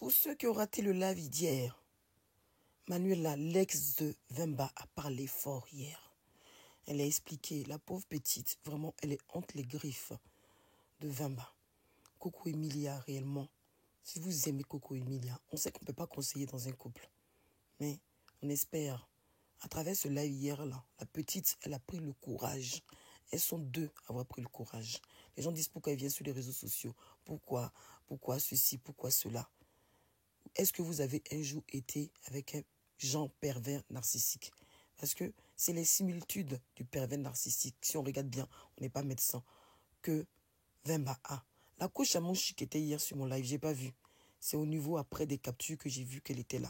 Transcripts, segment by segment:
Pour ceux qui ont raté le live d'hier, Manuela, l'ex de Wemba, a parlé fort hier. Elle a expliqué, la pauvre petite, vraiment, elle est entre les griffes de Wemba. Coco Emilia, réellement, si vous aimez Coco Emilia, on sait qu'on ne peut pas conseiller dans un couple. Mais on espère, à travers ce live hier-là, la petite, elle a pris le courage. Elles sont deux à avoir pris le courage. Les gens disent pourquoi ils viennent sur les réseaux sociaux. Pourquoi ceci, pourquoi cela. Est-ce que vous avez un jour été avec un genre pervers narcissique? Parce que c'est les similitudes du pervers narcissique. Si on regarde bien, on n'est pas médecin, que Wemba a. La coach à mon chic était hier sur mon live, j'ai pas vu. C'est au niveau après des captures que j'ai vu qu'elle était là.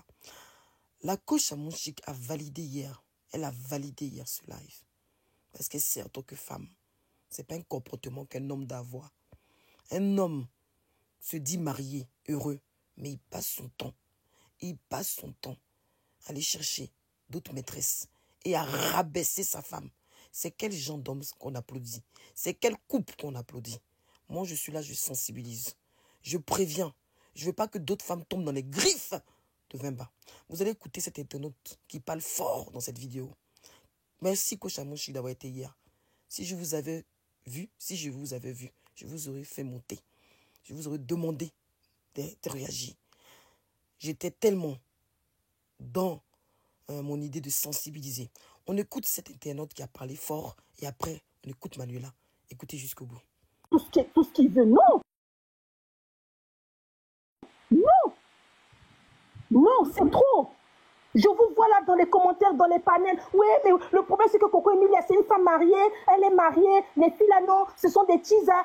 La coach à mon chic a validé hier. Elle a validé hier ce live. Parce qu'elle sait en tant que femme, c'est pas un comportement qu'un homme doit avoir. Un homme se dit marié, heureux, mais il passe son temps. Il passe son temps à aller chercher d'autres maîtresses et à rabaisser sa femme. C'est quel genre d'homme qu'on applaudit? C'est quel couple qu'on applaudit? Moi, je suis là, je sensibilise. Je préviens. Je ne veux pas que d'autres femmes tombent dans les griffes de Wemba. Vous allez écouter cet internaute qui parle fort dans cette vidéo. Merci, Coach Amouchi, d'avoir été hier. Si je vous avais vu, je vous aurais fait monter. Je vous aurais demandé de réagir. J'étais tellement dans mon idée de sensibiliser. On écoute cet internaute qui a parlé fort et après, on écoute Manuela. Écoutez jusqu'au bout. Tout ce qu'il veut, non. Non. Non, c'est trop. Je vous vois là dans les commentaires, dans les panels. Oui, mais le problème, c'est que Coco Emilia, c'est une femme mariée. Elle est mariée. Les filles là, non, ce sont des teasers.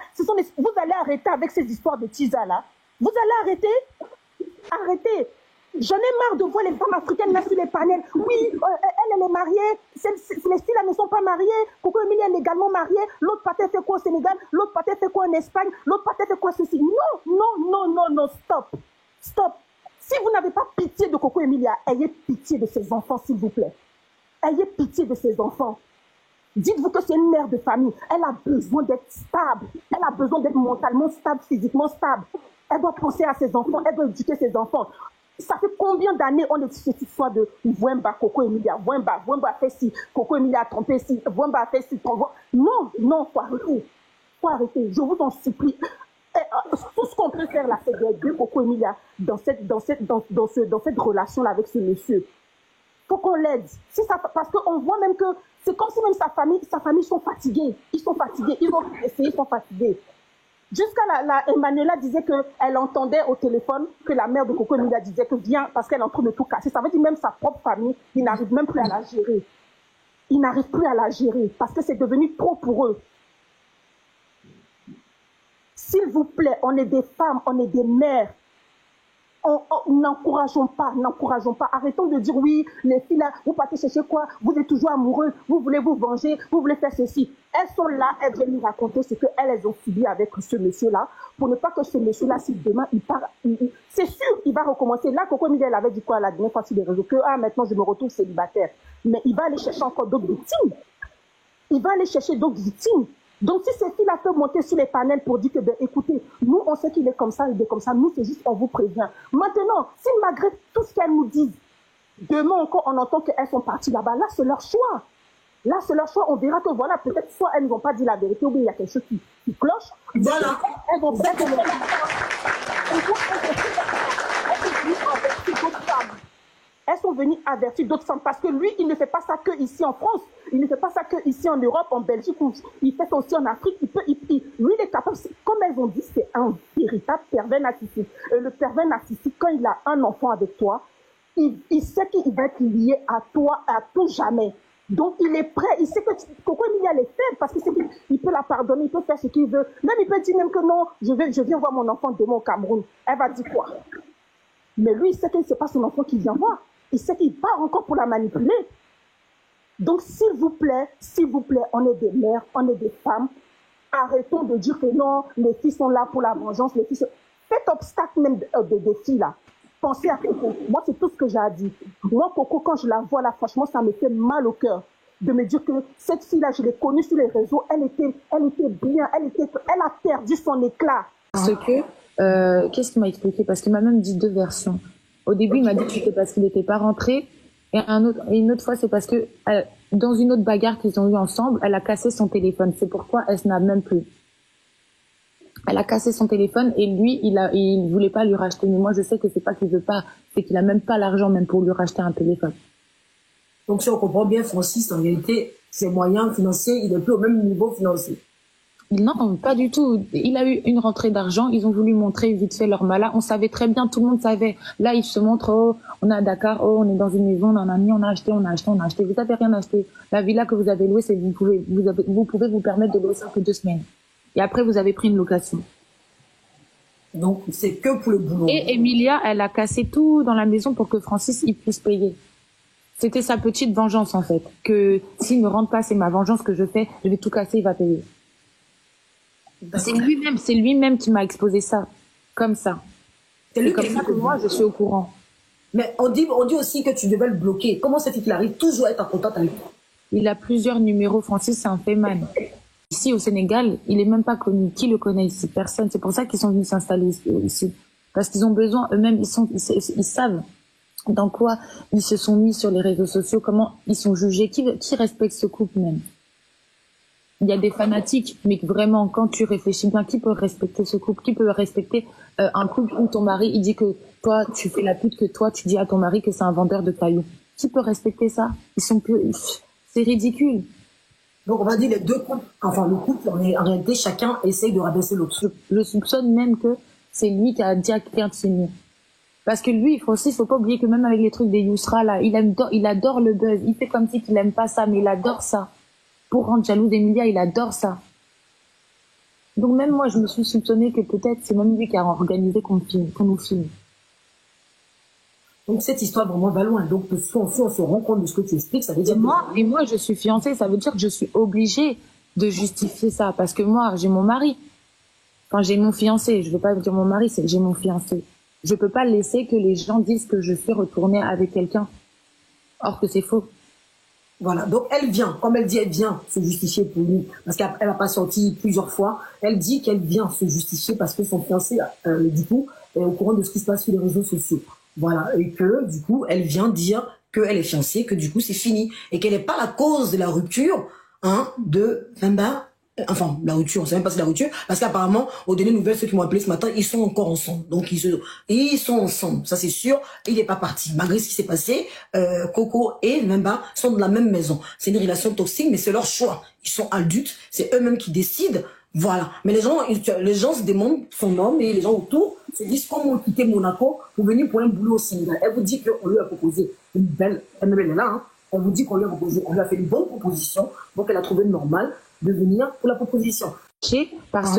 Vous allez arrêter avec ces histoires de teasers là. Vous allez arrêter. Arrêtez. J'en ai marre de voir les femmes africaines là sur les panels. Oui, elle est mariée. Les filles là ne sont pas mariées. Coco Emilia est également mariée. L'autre patin fait quoi au Sénégal? L'autre patin fait quoi en Espagne? L'autre patin fait quoi ceci? Non, stop. Stop. Si vous n'avez pas pitié de Coco Emilia, ayez pitié de ses enfants, s'il vous plaît. Ayez pitié de ses enfants. Dites-vous que c'est une mère de famille. Elle a besoin d'être stable. Elle a besoin d'être mentalement stable, physiquement stable. Elle doit penser à ses enfants. Elle doit éduquer ses enfants. Ça fait combien d'années on est sur cette histoire de Wemba, Coco Emilia, Wemba fait ci, Coco Emilia a trompé ci, Wemba a fait ci. Non, faut arrêter. Faut arrêter. Je vous en supplie. Tout ce qu'on peut faire là, c'est d'aider Coco Emilia dans cette relation-là avec ce monsieur. Faut qu'on l'aide. Parce qu'on voit même que c'est comme si même sa famille sont fatigués. Ils sont fatigués. Ils ont essayé, ils sont fatigués. Jusqu'à Emmanuela disait qu'elle entendait au téléphone que la mère de Coco Emilia disait que viens parce qu'elle est en train de tout casser. Ça veut dire même sa propre famille, ils n'arrivent même plus à la gérer. Ils n'arrivent plus à la gérer parce que c'est devenu trop pour eux. S'il vous plaît, on est des femmes, on est des mères. N'encourageons pas. Arrêtons de dire oui, les filles là, vous partez chercher quoi? Vous êtes toujours amoureux, vous voulez vous venger, vous voulez faire ceci. Elles sont là, elles viennent nous raconter ce qu'elles ont subi avec ce monsieur-là, pour ne pas que ce monsieur-là, si demain il part, c'est sûr, il va recommencer. Là, Coco Emilia, elle avait dit quoi la dernière fois sur les réseaux? Que maintenant je me retrouve célibataire. Mais il va aller chercher encore d'autres victimes. Donc, si ces filles-là peuvent monter sur les panels pour dire que, écoutez, nous, on sait qu'il est comme ça, nous, c'est juste, on vous prévient. Maintenant, si malgré tout ce qu'elles nous disent, demain encore, on entend qu'elles sont parties là-bas, là, c'est leur choix. On verra que, voilà, peut-être, soit elles n'ont pas dit la vérité, ou bien il y a quelque chose qui cloche. Voilà. Elles vont peut-être elles sont venues avertir d'autres femmes parce que lui, il ne fait pas ça que ici en France, il ne fait pas ça que ici en Europe, en Belgique, il fait ça aussi en Afrique. Lui, il est capable, comme elles ont dit, c'est un véritable pervers narcissique. Le pervers narcissique, quand il a un enfant avec toi, il sait qu'il va être lié à toi à tout jamais. Donc, il est prêt. Il sait que Coco Emilia est faible parce qu'il sait qu'il peut la pardonner, il peut faire ce qu'il veut. Même il peut dire même que non, je viens voir mon enfant demain au Cameroun. Elle va dire quoi? Mais lui, il sait que ce n'est pas son enfant qui vient voir. Il sait qu'il part encore pour la manipuler. Donc, s'il vous plaît, on est des mères, on est des femmes. Arrêtons de dire que non, les filles sont là pour la vengeance. Faites obstacle même des filles là. Pensez à Coco. Moi, c'est tout ce que j'ai à dire. Moi, Coco, quand je la vois là, franchement, ça me fait mal au cœur de me dire que cette fille-là, je l'ai connue sur les réseaux. Elle était bien. Elle a perdu son éclat. Ce que Qu'est-ce qu'il m'a expliqué? Parce qu'il m'a même dit deux versions. Au début, il m'a dit que c'était parce qu'il n'était pas rentré. Et une autre fois, c'est parce que dans une autre bagarre qu'ils ont eue ensemble, elle a cassé son téléphone. C'est pourquoi elle n'a même plus. Elle a cassé son téléphone et lui, il voulait pas lui racheter. Mais moi, je sais que c'est pas qu'il veut pas, c'est qu'il a même pas l'argent même pour lui racheter un téléphone. Donc, si on comprend bien, Francis, en réalité, ses moyens financiers, il n'est plus au même niveau financier. Non, pas du tout. Il a eu une rentrée d'argent. Ils ont voulu montrer vite fait leur malin. On savait très bien, tout le monde savait. Là, ils se montrent, oh, on est à Dakar, oh, on est dans une maison, on en a mis, on a acheté. Vous avez rien acheté. La villa que vous avez louée, c'est vous pouvez vous permettre de louer ça que 2 semaines. Et après, vous avez pris une location. Donc, c'est que pour le boulot. Et Emilia, elle a cassé tout dans la maison pour que Francis, il puisse payer. C'était sa petite vengeance, en fait. Que s'il ne rentre pas, c'est ma vengeance que je fais, je vais tout casser, il va payer. C'est lui-même qui m'a exposé ça, comme ça. C'est lui comme ça que moi, je suis au courant. Mais on dit aussi que tu devais le bloquer. Comment c'est qu'il arrive toujours à être en contact avec toi? Il a plusieurs numéros. Francis, c'est un féman. Ici, au Sénégal, il est même pas connu. Qui le connaît ici? Personne. C'est pour ça qu'ils sont venus s'installer ici. Parce qu'ils ont besoin, eux-mêmes, ils savent dans quoi ils se sont mis sur les réseaux sociaux, comment ils sont jugés, qui respecte ce couple même. Il y a des fanatiques, mais vraiment, quand tu réfléchis bien, qui peut respecter ce couple? Qui peut respecter un couple où ton mari, il dit que toi, tu fais la pute, que toi, tu dis à ton mari que c'est un vendeur de cailloux? Qui peut respecter ça? C'est ridicule. Donc, on va dire les deux couples, enfin, le couple, en réalité, chacun essaye de rabaisser l'autre. Je soupçonne même que c'est lui qui a dit à quelqu'un de signer. Parce que lui, il faut pas oublier que même avec les trucs des Yousra, là, il adore le buzz. Il fait comme si qu'il aime pas ça, mais il adore ça. Pour rendre jaloux d'Emilia, il adore ça. Donc même moi, je me suis soupçonnée que peut-être c'est même lui qui a organisé qu'on nous filme. Donc cette histoire vraiment va loin. Donc si on se rend compte de ce que tu expliques, ça veut dire Et moi, je suis fiancée, ça veut dire que je suis obligée de justifier ça. Parce que moi, j'ai mon mari. Enfin, j'ai mon fiancé. Je veux pas dire mon mari, j'ai mon fiancé. Je peux pas laisser que les gens disent que je suis retournée avec quelqu'un. Or que c'est faux. Voilà, donc elle vient, comme elle dit, elle vient se justifier pour lui, parce qu'elle n'a pas sorti plusieurs fois. Elle dit qu'elle vient se justifier parce que son fiancé, du coup, est au courant de ce qui se passe sur les réseaux sociaux. Voilà, et que, du coup, elle vient dire qu'elle est fiancée, que du coup, c'est fini, et qu'elle n'est pas la cause de la rupture, de Vemba. Enfin, la rupture, on sait même pas si c'est la rupture, parce qu'apparemment, aux dernières nouvelles, ceux qui m'ont appelé ce matin, ils sont encore ensemble. Donc, ils sont ensemble, ça c'est sûr, il n'est pas parti. Malgré ce qui s'est passé, Coco et Memba sont de la même maison. C'est une relation toxique, mais c'est leur choix. Ils sont adultes, c'est eux-mêmes qui décident, voilà. Mais les gens se demandent, son homme et les gens autour se disent comment quitter Monaco pour venir pour un boulot au Sénégal. Elle vous dit qu'on lui a proposé une belle, elle est là, on vous dit qu'on lui a proposé, on lui a fait une bonne proposition, donc elle a trouvé normal de venir pour la proposition. Parce